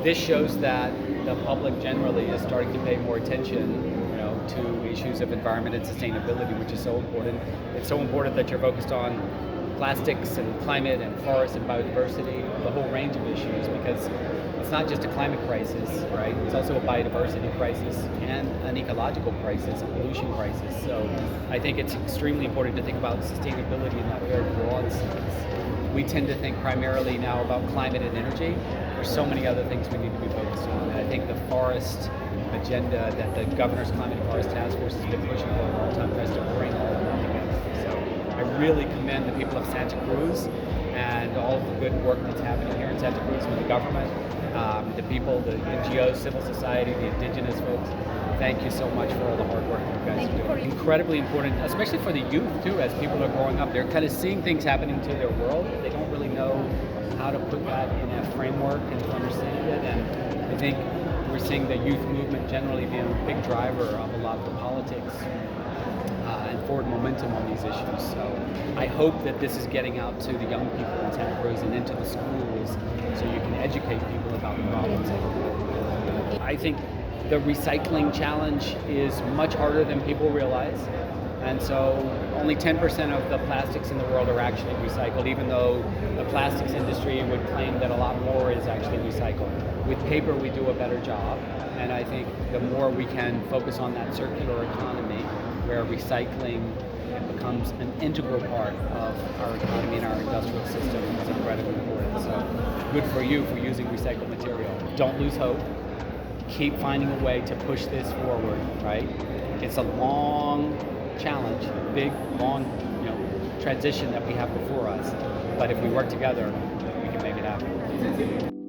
this shows that the public generally is starting to pay more attention, to issues of environment and sustainability, which is so important. It's so important that you're focused on plastics and climate and forest and biodiversity, the whole range of issues, because it's not just a climate crisis, right? It's also a biodiversity crisis and an ecological crisis, a pollution crisis. So I think it's extremely important to think about sustainability in that very broad sense. We tend to think primarily now about climate and energy. There's so many other things we need to be focused on. And I think the forest agenda that the Governor's Climate and Forest Task Force has been pushing for a long time tries to bring all of that together. So I really commend the people of Santa Cruz and all the good work that's happening here in Santa Cruz with the government, the people, the NGOs, civil society, the indigenous folks. Thank you so much for all the hard work you guys are doing. Incredibly important, especially for the youth too, as people are growing up. They're kind of seeing things happening to their world. They don't really know how to put that in a framework and to understand it. And I think we're seeing the youth movement generally being a big driver of a lot of the politics and forward momentum on these issues. So I hope that this is getting out to the young people in Santa Cruz and into the schools so you can educate people about the problems. I think the recycling challenge is much harder than people realize. And so only 10% of the plastics in the world are actually recycled, even though the plastics industry would claim that a lot more is actually recycled. With paper, we do a better job. And I think the more we can focus on that circular economy, where recycling becomes an integral part of our economy and our industrial system, is incredibly important. So good for you for using recycled material. Don't lose hope. Keep finding a way to push this forward, right? It's a long challenge, big, long, transition that we have before us. But if we work together, we can make it happen.